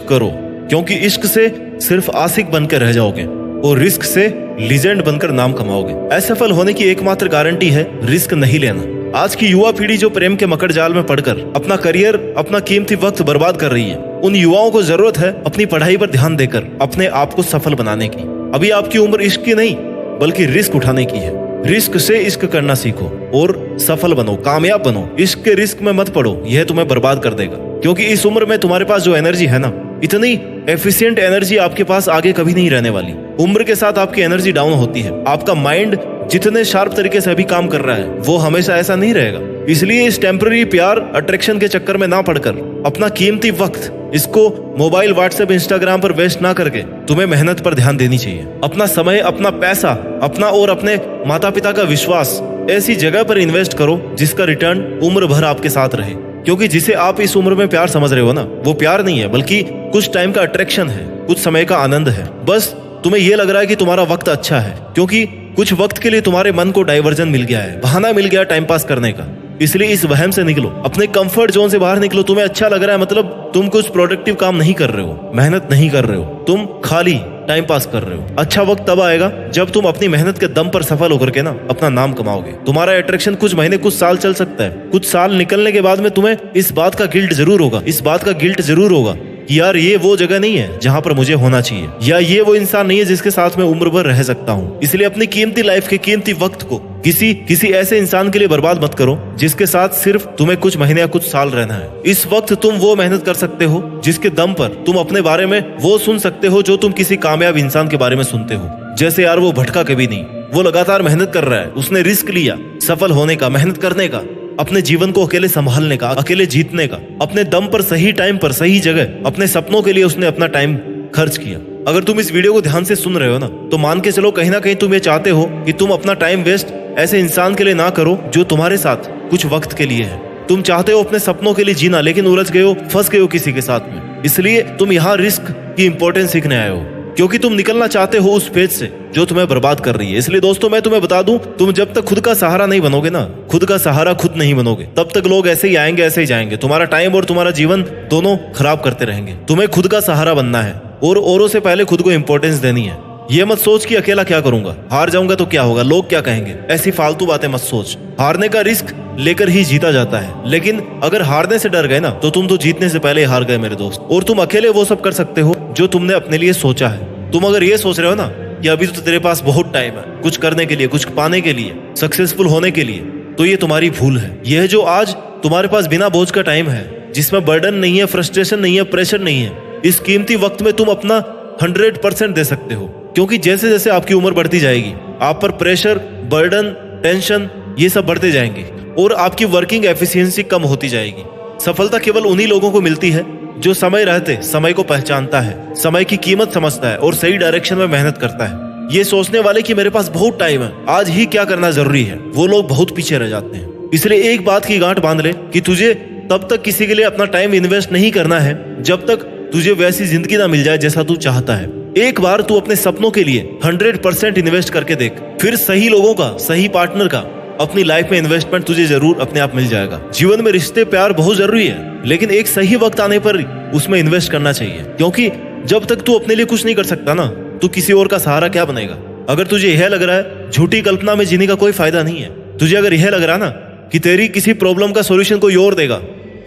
करो, क्योंकि इश्क से सिर्फ आशिक बनकर रह जाओगे और रिस्क से लीजेंड बनकर नाम कमाओगे। असफल होने की एकमात्र गारंटी है रिस्क नहीं लेना। आज की युवा पीढ़ी जो प्रेम के मकड़ जाल में पड़कर अपना करियर, अपना कीमती वक्त बर्बाद कर रही है, उन युवाओं को जरूरत है अपनी पढ़ाई पर ध्यान देकर अपने आप को सफल बनाने की। अभी आपकी उम्र इश्क की नहीं बल्कि रिस्क उठाने की है। रिस्क से इश्क करना सीखो और सफल बनो, कामयाब बनो। इश्क के रिस्क में मत पड़ो, यह तुम्हें बर्बाद कर देगा। क्योंकि इस उम्र में तुम्हारे पास जो एनर्जी है ना, इतनी एफिशिएंट एनर्जी आपके पास आगे कभी नहीं रहने वाली। उम्र के साथ आपकी एनर्जी डाउन होती है। आपका माइंड जितने शार्प तरीके से अभी काम कर रहा है वो हमेशा ऐसा नहीं रहेगा। इसलिए इस टेम्पररी प्यार, अट्रैक्शन के चक्कर में ना पड़कर अपना कीमती वक्त इसको मोबाइल, व्हाट्सएप, इंस्टाग्राम पर वेस्ट ना करके तुम्हें मेहनत पर ध्यान देनी चाहिए। अपना समय, अपना पैसा, अपना और अपने माता पिता का विश्वास ऐसी जगह पर इन्वेस्ट करो जिसका रिटर्न उम्र भर आपके साथ रहे। क्योंकि जिसे आप इस उम्र में प्यार समझ रहे हो ना, वो प्यार नहीं है बल्कि कुछ टाइम का अट्रैक्शन है, कुछ समय का आनंद है। बस तुम्हें ये लग रहा है कि तुम्हारा वक्त अच्छा है क्योंकि कुछ वक्त के लिए तुम्हारे मन को डाइवर्जन मिल गया है, बहाना मिल गया टाइम पास करने का। इसलिए इस वहम से निकलो, अपने कंफर्ट जोन से बाहर निकलो। तुम्हें अच्छा लग रहा है मतलब तुम कुछ प्रोडक्टिव काम नहीं कर रहे हो, मेहनत नहीं कर रहे हो, तुम खाली टाइम पास कर रहे हो। अच्छा वक्त तब आएगा जब तुम अपनी मेहनत के दम पर सफल होकर के ना अपना नाम कमाओगे। तुम्हारा अट्रैक्शन कुछ महीने, कुछ साल चल सकता है। कुछ साल निकलने के बाद में तुम्हें इस बात का गिल्ट जरूर होगा, इस बात का गिल्ट जरूर होगा कि यार ये वो जगह नहीं है जहां पर मुझे होना चाहिए, या ये वो इंसान नहीं है जिसके साथ मैं उम्र भर रह सकता हूँ। इसलिए अपनी कीमती लाइफ के कीमती वक्त को किसी ऐसे इंसान के लिए बर्बाद मत करो जिसके साथ सिर्फ तुम्हें कुछ महीने या कुछ साल रहना है। इस वक्त तुम वो मेहनत कर सकते हो जिसके दम पर तुम अपने बारे में वो सुन सकते हो जो तुम किसी कामयाब इंसान के बारे में सुनते हो। जैसे यार वो भटका कभी नहीं, वो लगातार मेहनत कर रहा है, उसने रिस्क लिया सफल होने का, मेहनत करने का, अपने जीवन को अकेले संभालने का, अकेले जीतने का, अपने दम पर सही टाइम पर सही जगह अपने सपनों के लिए उसने अपना टाइम खर्च किया। अगर तुम इस वीडियो को ध्यान से सुन रहे हो ना, तो मान के चलो कहीं ना कहीं तुम ये चाहते हो कि तुम अपना टाइम वेस्ट ऐसे इंसान के लिए ना करो जो तुम्हारे साथ कुछ वक्त के लिए है। तुम चाहते हो अपने सपनों के लिए जीना, लेकिन उलझ गए हो, फंस गए हो किसी के साथ में। इसलिए तुम यहाँ रिस्क की इंपॉर्टेंस सीखने आए हो, क्योंकि तुम निकलना चाहते हो उस फेज से जो तुम्हें बर्बाद कर रही है। इसलिए दोस्तों मैं तुम्हें बता दूं, तुम जब तक खुद का सहारा नहीं बनोगे ना, खुद का सहारा खुद नहीं बनोगे, तब तक लोग ऐसे ही आएंगे, ऐसे ही जाएंगे। तुम्हारा टाइम और तुम्हारा जीवन दोनों खराब करते रहेंगे। तुम्हें खुद का सहारा बनना है और औरों से पहले खुद को इंपॉर्टेंस देनी है। ये मत सोच कि अकेला क्या करूंगा, हार जाऊंगा तो क्या होगा, लोग क्या कहेंगे, ऐसी फालतू बातें मत सोच। हारने का रिस्क लेकर ही जीता जाता है, लेकिन अगर हारने से डर गए ना तो तुम तो जीतने से पहले हार गए मेरे दोस्त। और तुम अकेले वो सब कर सकते हो जो तुमने अपने लिए सोचा है। तुम अगर ये सोच रहे हो ना कि अभी तो तेरे पास बहुत टाइम है कुछ करने के लिए, कुछ पाने के लिए, सक्सेसफुल होने के लिए, तो ये तुम्हारी भूल है। यह जो आज तुम्हारे पास बिना बोझ का टाइम है, जिसमें बर्डन नहीं है, फ्रस्ट्रेशन नहीं है, प्रेशर नहीं है, इस कीमती वक्त में तुम अपना 100% दे सकते हो। क्योंकि जैसे जैसे आपकी उम्र बढ़ती जाएगी, आप पर प्रेशर, बर्डन, टेंशन ये सब बढ़ते जाएंगे और आपकी वर्किंग एफिशिएंसी कम होती जाएगी। सफलता केवल उन्हीं लोगों को मिलती है जो समय रहते समय को पहचानता है, समय की कीमत समझता है और सही डायरेक्शन में मेहनत करता है। ये सोचने वाले कि मेरे पास बहुत टाइम है, आज ही क्या करना जरूरी है, वो लोग बहुत पीछे रह जाते हैं। इसलिए एक बात की गांठ बांध ले कि तुझे तब तक किसी के लिए अपना टाइम इन्वेस्ट नहीं करना है जब तक तुझे वैसी जिंदगी ना मिल जाए जैसा तू चाहता है। एक बार तू अपने सपनों के लिए 100% इन्वेस्ट करके देख, फिर सही लोगों का, सही पार्टनर का अपनी लाइफ में इन्वेस्टमेंट तुझे जरूर अपने आप मिल जाएगा। जीवन में रिश्ते, प्यार बहुत जरूरी है, लेकिन एक सही वक्त आने पर उसमें इन्वेस्ट करना चाहिए। क्योंकि जब तक तू अपने लिए कुछ नहीं कर सकता ना, तो किसी और का सहारा क्या बनेगा। अगर तुझे यह लग रहा है झूठी कल्पना में जीने का कोई फायदा नहीं है, तुझे अगर यह लग रहा ना कि तेरी किसी प्रॉब्लम का सोल्यूशन कोई और देगा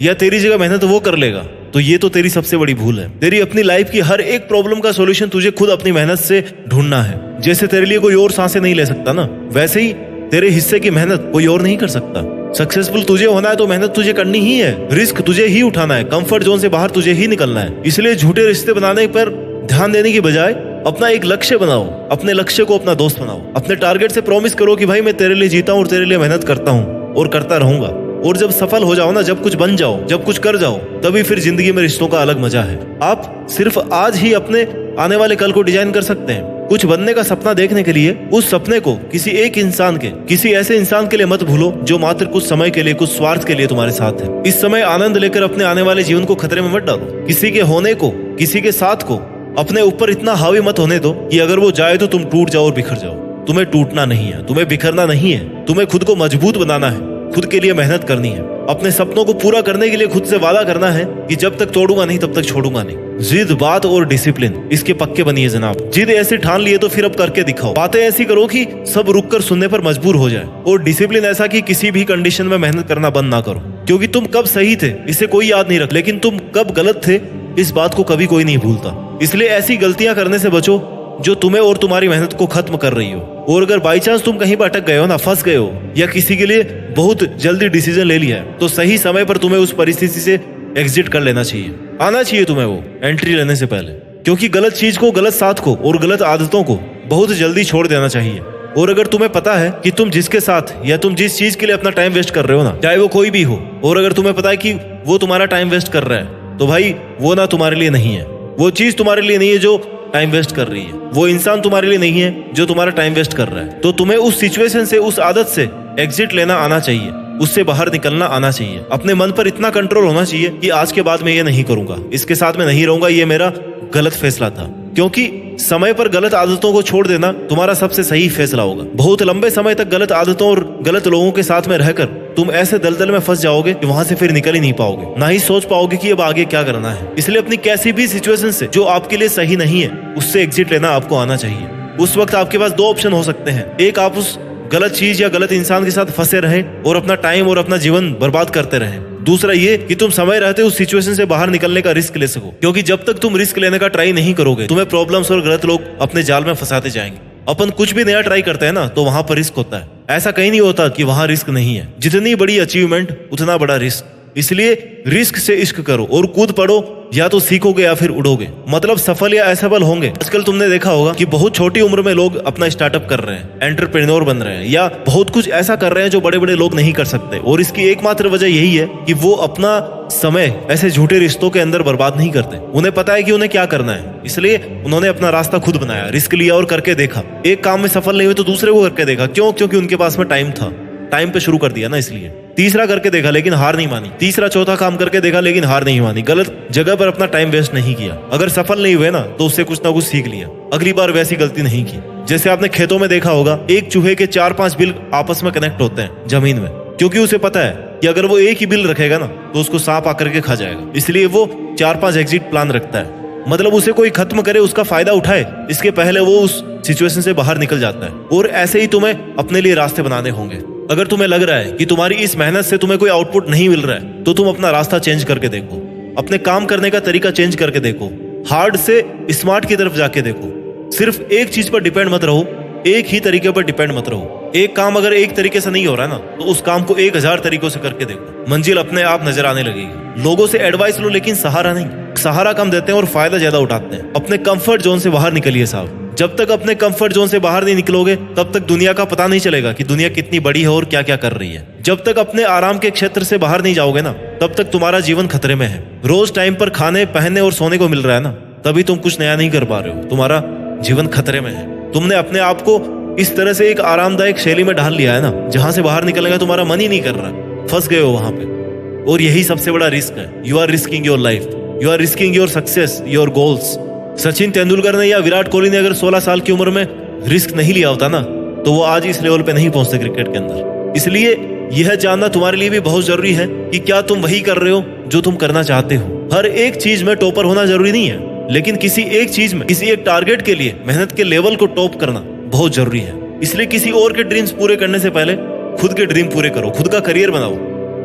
या तेरी जगह मेहनत वो कर लेगा, तो ये तो तेरी सबसे बड़ी भूल है। तेरी अपनी लाइफ की हर एक प्रॉब्लम का सोल्यूशन तुझे खुद अपनी मेहनत से ढूंढना है। जैसे तेरे लिए कोई और सांसें नहीं ले सकता ना, वैसे ही तेरे हिस्से की मेहनत कोई और नहीं कर सकता। सक्सेसफुल तुझे होना है तो मेहनत तुझे करनी ही है, रिस्क तुझे ही उठाना है, कंफर्ट जोन से बाहर तुझे ही निकलना है। इसलिए झूठे रिश्ते बनाने पर ध्यान देने की बजाय अपना एक लक्ष्य बनाओ, अपने लक्ष्य को अपना दोस्त बनाओ। अपने टारगेट से प्रॉमिस करो कि भाई मैं तेरे लिए जीता हूँ और तेरे लिए मेहनत करता हूँ और करता रहूंगा। और जब सफल हो जाओ ना, जब कुछ बन जाओ, जब कुछ कर जाओ, तभी फिर जिंदगी में रिश्तों का अलग मजा है। आप सिर्फ आज ही अपने आने वाले कल को डिजाइन कर सकते हैं। कुछ बनने का सपना देखने के लिए उस सपने को किसी एक इंसान के, किसी ऐसे इंसान के लिए मत भूलो जो मात्र कुछ समय के लिए, कुछ स्वार्थ के लिए तुम्हारे साथ है। इस समय आनंद लेकर अपने आने वाले जीवन को खतरे में मत डालो। किसी के होने को, किसी के साथ को अपने ऊपर इतना हावी मत होने दो कि अगर वो जाए तो तुम टूट जाओ और बिखर जाओ। तुम्हें टूटना नहीं है, तुम्हें बिखरना नहीं है, तुम्हें खुद को मजबूत बनाना है, खुद के लिए मेहनत करनी है, अपने सपनों को पूरा करने के लिए खुद से वादा करना है कि जब तक तोड़ूंगा नहीं तब तक छोड़ूंगा नहीं। जिद, बात और डिसिप्लिन इसके पक्के बनिए जनाब। जिद ऐसे ठान लिए तो फिर अब करके दिखाओ। बातें ऐसी करो कि सब रुक कर सुनने पर मजबूर हो जाए, और डिसिप्लिन ऐसा कि किसी भी कंडीशन में मेहनत करना बंद ना करो। क्योंकि तुम कब सही थे इसे कोई याद नहीं रख, लेकिन तुम कब गलत थे इस बात को कभी कोई नहीं भूलता। इसलिए ऐसी गलतियां करने से बचो जो तुम्हें और तुम्हारी मेहनत को खत्म कर रही हो। और अगर बाई चांस तुम कहीं पर अटक गए हो ना, फंस गए हो, या किसी के लिए बहुत जल्दी डिसीजन ले लिया है, तो सही समय पर तुम्हें उस परिस्थिति से एग्जिट कर लेना चाहिए। आना चाहिए तुम्हें वो एंट्री लेने से पहले। क्योंकि गलत चीज को, गलत साथ को और गलत आदतों को बहुत जल्दी छोड़ देना चाहिए। और अगर तुम्हें पता है कि तुम जिसके साथ या तुम जिस चीज के लिए अपना टाइम वेस्ट कर रहे हो ना, चाहे वो कोई भी हो, और अगर तुम्हें पता है कि वो तुम्हारा टाइम वेस्ट कर रहा है, तो भाई वो ना तुम्हारे लिए नहीं है। वो चीज तुम्हारे लिए नहीं है जो टाइम वेस्ट कर रही है। वो इंसान तुम्हारे लिए नहीं है जो तुम्हारा टाइम वेस्ट कर रहा है। तो तुम्हें उस सिचुएशन से, उस आदत से एग्जिट लेना आना चाहिए, उससे बाहर निकलना आना चाहिए। अपने मन पर इतना कंट्रोल होना चाहिए कि आज के बाद मैं ये नहीं करूंगा, इसके साथ मैं नहीं रहूंगा, ये मेरा गलत फैसला था। क्योंकि समय पर गलत आदतों को छोड़ देना तुम्हारा सबसे सही फैसला होगा। बहुत लंबे समय तक गलत आदतों और गलत लोगों के साथ में रहकर तुम ऐसे दलदल में फंस जाओगे कि वहां से फिर निकल ही नहीं पाओगे, ना ही सोच पाओगे कि अब आगे क्या करना है। इसलिए अपनी कैसी भी सिचुएशन से जो आपके लिए सही नहीं है, उससे एग्जिट लेना आपको आना चाहिए। उस वक्त आपके पास दो ऑप्शन हो सकते हैं। एक, आप उस गलत चीज या गलत इंसान के साथ फंसे रहे और अपना टाइम और अपना जीवन बर्बाद करते रहे। दूसरा ये कि तुम समय रहते उस सिचुएशन से बाहर निकलने का रिस्क ले सको। क्योंकि जब तक तुम रिस्क लेने का ट्राई नहीं करोगे, तुम्हें प्रॉब्लम्स और गलत लोग अपने जाल में फंसाते जाएंगे। अपन कुछ भी नया ट्राई करते हैं ना, तो वहां पर रिस्क होता है। ऐसा कहीं नहीं होता कि वहां रिस्क नहीं है। जितनी बड़ी अचीवमेंट उतना बड़ा रिस्क। इसलिए रिस्क से इश्क करो और कूद पड़ो, या तो सीखोगे या फिर उड़ोगे। मतलब सफल या असफल होंगे। आजकल तुमने देखा होगा कि बहुत छोटी उम्र में लोग अपना स्टार्टअप कर रहे हैं, एंटरप्रेन्योर बन रहे हैं, या बहुत कुछ ऐसा कर रहे हैं जो बड़े बड़े लोग नहीं कर सकते। और इसकी एकमात्र वजह यही है कि वो अपना समय ऐसे झूठे रिश्तों के अंदर बर्बाद नहीं करते। उन्हें पता है कि उन्हें क्या करना है, इसलिए उन्होंने अपना रास्ता खुद बनाया, रिस्क लिया और करके देखा। एक काम में सफल नहीं हुए तो दूसरे को करके देखा। क्यों? क्योंकि उनके पास में टाइम था, टाइम पे शुरू कर दिया ना, इसलिए। तीसरा करके देखा लेकिन हार नहीं मानी। तीसरा चौथा काम करके देखा लेकिन हार नहीं मानी। गलत जगह पर अपना टाइम वेस्ट नहीं किया। अगर सफल नहीं हुए ना, तो उससे कुछ ना कुछ सीख लिया, अगली बार वैसी गलती नहीं की। जैसे आपने खेतों में देखा होगा, एक चूहे के 4-5 बिल आपस में कनेक्ट होते हैं जमीन में, क्योंकि उसे पता है कि अगर वो एक ही बिल रखेगा ना, तो उसको सांप आकर के खा जाएगा। इसलिए वो 4-5 एग्जिट प्लान रखता है। मतलब उसे कोई खत्म करे, उसका फायदा उठाए, इसके पहले वो उस सिचुएशन से बाहर निकल जाता है। और ऐसे ही तुम्हें अपने लिए रास्ते बनाने होंगे। अगर तुम्हें लग रहा है कि तुम्हारी इस मेहनत से तुम्हें कोई आउटपुट नहीं मिल रहा है, तो तुम अपना रास्ता चेंज करके देखो, अपने काम करने का तरीका चेंज करके देखो, हार्ड से स्मार्ट की तरफ जाके देखो। सिर्फ एक चीज पर डिपेंड मत रहो, एक ही तरीके पर डिपेंड मत रहो। एक काम अगर एक तरीके से नहीं हो रहा ना, तो उस काम को 1000 तरीकों से करके देखो, मंजिल अपने आप नजर आने लगेगी। लोगों से एडवाइस लो, लेकिन सहारा नहीं। सहारा कम देते हैं और फायदा ज्यादा उठाते हैं। अपने कंफर्ट जोन से बाहर निकलिए साहब। जब तक अपने कंफर्ट जोन से बाहर नहीं निकलोगे, तब तक दुनिया का पता नहीं चलेगा कि दुनिया कितनी बड़ी है और क्या क्या कर रही है। जब तक अपने आराम के क्षेत्र से बाहर नहीं जाओगे ना, तब तक तुम्हारा जीवन खतरे में है। रोज टाइम पर खाने, पहनने और सोने को मिल रहा है ना, तभी तुम कुछ नया नहीं कर पा रहे हो, तुम्हारा जीवन खतरे में है। तुमने अपने आप को इस तरह से एक आरामदायक शैली में ढाल लिया है ना, जहां से बाहर निकलने का तुम्हारा मन ही नहीं कर रहा, फंस गए हो वहां पे। और यही सबसे बड़ा रिस्क है। You are risking your life, you are risking your success, your goals. Sachin Tendulkar ने या विराट कोहली ने अगर 16 साल की उम्र में रिस्क नहीं लिया होता ना, तो वो आज इस लेवल पे नहीं पहुंचते क्रिकेट के अंदर। इसलिए यह जानना तुम्हारे लिए भी बहुत जरूरी है कि क्या तुम वही कर रहे हो जो तुम करना चाहते हो। हर एक चीज में टॉपर होना जरूरी नहीं है, लेकिन किसी एक चीज में, किसी एक टारगेट के लिए मेहनत के लेवल को टॉप करना बहुत जरूरी है। इसलिए किसी और के ड्रीम्स पूरे करने से पहले खुद के ड्रीम पूरे करो, खुद का करियर बनाओ।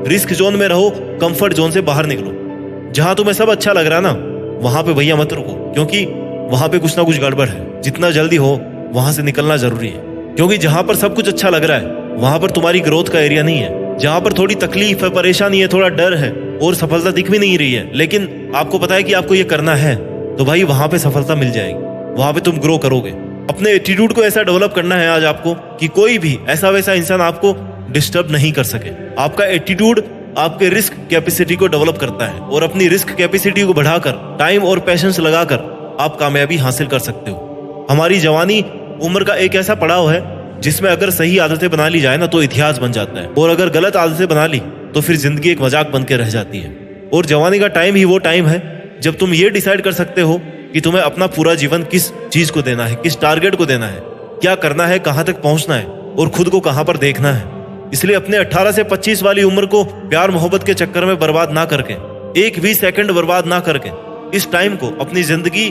रिस्क जोन में रहो, कंफर्ट जोन से बाहर निकलो। जहां तुम्हें सब अच्छा लग रहा है ना, वहां पे भैया मत रुको, क्योंकि वहां पे कुछ ना कुछ गड़बड़ है। जितना जल्दी हो वहां से निकलना जरूरी है। क्योंकि जहां पर सब कुछ अच्छा लग रहा है, वहां पर तुम्हारी ग्रोथ का एरिया नहीं है। जहां पर थोड़ी तकलीफ है, परेशानी है, थोड़ा डर है और सफलता दिख भी नहीं रही है, लेकिन आपको पता है कि आपको ये करना है, तो भाई वहां पे सफलता मिल जाएगी, वहां पे तुम ग्रो करोगे। अपने एटीट्यूड को ऐसा डेवलप करना है आज आपको कि कोई भी ऐसा वैसा इंसान आपको डिस्टर्ब नहीं कर सके। आपका एटीट्यूड आपके रिस्क कैपेसिटी को डेवलप करता है, और अपनी रिस्क कैपेसिटी को बढ़ाकर, टाइम और पेशेंस लगाकर आप कामयाबी हासिल कर सकते हो। हमारी जवानी उम्र का एक ऐसा पड़ाव है जिसमें अगर सही आदतें बना ली जाए ना, तो इतिहास बन जाता है, और अगर गलत आदतें बना ली तो फिर जिंदगी एक मजाक बन के रह जाती है। और जवानी का टाइम ही वो टाइम है जब तुम ये डिसाइड कर सकते हो कि तुम्हें अपना पूरा जीवन किस चीज को देना है, किस टारगेट को देना है, क्या करना है, कहां तक पहुंचना है और खुद को कहां पर देखना है। इसलिए अपने 18 से 25 वाली उम्र को प्यार मोहब्बत के चक्कर में बर्बाद ना करके, एक भी सेकंड बर्बाद ना करके इस टाइम को अपनी जिंदगी,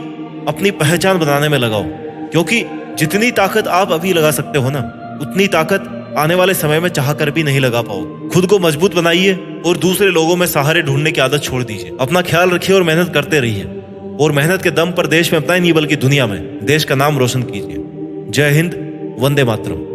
अपनी पहचान बनाने में लगाओ, क्योंकि जितनी ताकत आप अभी लगा सकते हो ना, उतनी ताकत आने वाले समय में चाह कर भी नहीं लगा पाओगे। खुद को मजबूत बनाइए और दूसरे लोगों में सहारे ढूंढने की आदत छोड़ दीजिए। अपना ख्याल रखिए और मेहनत करते रहिए, और मेहनत के दम पर देश में अपना ही नहीं बल्कि दुनिया में देश का नाम रोशन कीजिए। जय हिंद, वंदे मातरम।